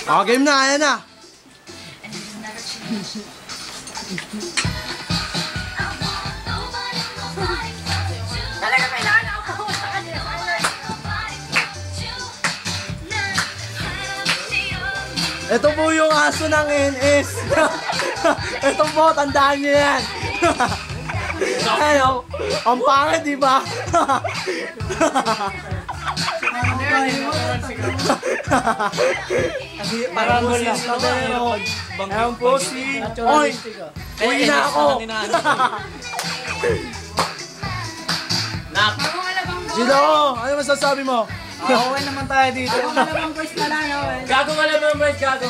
Oh, game na, ayan na. Talaga kailangan ako sa kanila. Ito po yung aso ng NS. Ito po, tandaan niyo yan. Ayun, ang pangit, di ba? Parang po si Scudero. Ayun po si... Oy! Uwi na ako! Gino, ano masasabi mo? Okay naman tayo dito. Gago ka lang ng boys, gago.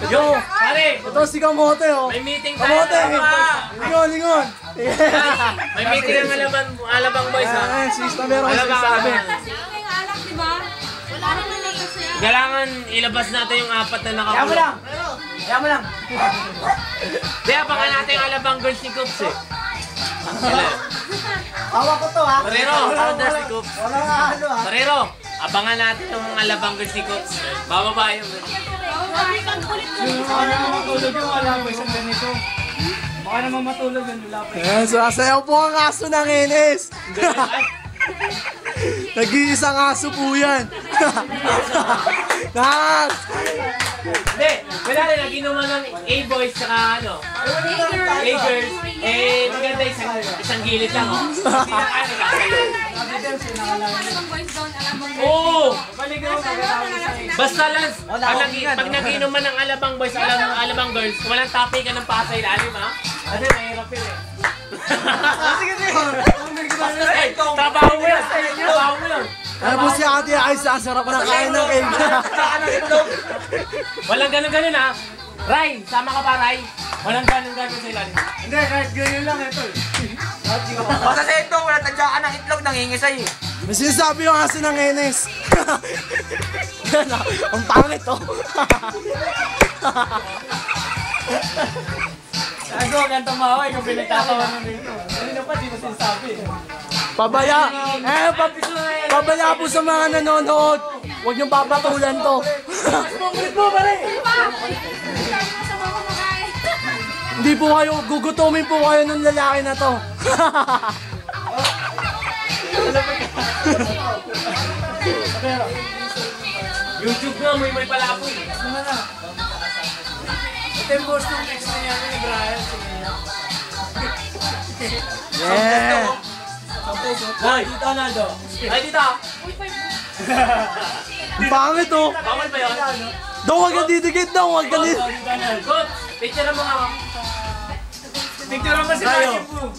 Yo, pare, Ito si Kamote, oh. may meeting tayo. Kamote! Lingon, lingon! May meeting ang alabang boys ha. Ayan, sis, meron kasi sabi. Kailangan ilabas natin yung apat na nakakulong. Kaya mo lang. Kaya mo lang. Kaya baka natin yung alabang girls ni Coops eh. Hawak ko to ha. Torero, founders ni Coops. Wala nga ano ha. Torero, abangan natin yung alabang girls ni Coops. Bababa yung... Baka naman matulog yung wala ko isang ganito. Baka naman matulog yung lulapit. Ayan, sasayaw po ang aso ng NS. Nag-iisang aso po yan. Nak! Hindi, wala rin, naginuman ng A-boys saka ano, A-girls. Eh, maganda isang gilid lang oh. Hindi na kaya nagkakayo. Oo! Basta lang, pag naginuman ng alabang boys, alabang girls, walang topic ka ng pasa ilalim ha. Kasi mahirap yun eh. Sige, sige. Trabaho mo yun! Trabaho mo yun! Ano po si Ate Ice, ang sarap na kain ng cake. Walang ganun-ganun ha. Ray, sama ka pa Ray. Walang ganun-ganun sa ilalim. Hindi, kahit ganyan lang ito eh. Basta sa ito, wala tadyaan ng itlog, nangingisay eh. May sinasabi yung aso ng NS. Yan ah, ang pangit oh. Gago, ganito maway kung pinagtatawanan dito. Kanina pa, di mo sinasabi eh. Pabaya. Pabaya po sa mga nanonood. Huwag niyong papatulan to. Pangit mo, pare! Hindi po kayo, gugutumin po kayo ng lalaki na to. YouTube na, may palapoy. Ito yung boss ng next na yan ni Brian. Yeah. Hoy, Dito, Naldo. ay dito. Ang pangit oh. Bawal ba yun? Daw, huwag ka didikit daw, huwag ka didikit. Good. Picture mo nga. Picture naman si Majin Boom.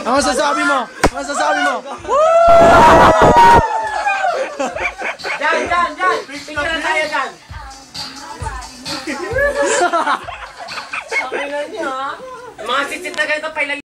Ano masasabi mo? Ano masasabi mo? Diyan. Picture na tayo dyan. Mga sisit na ganito,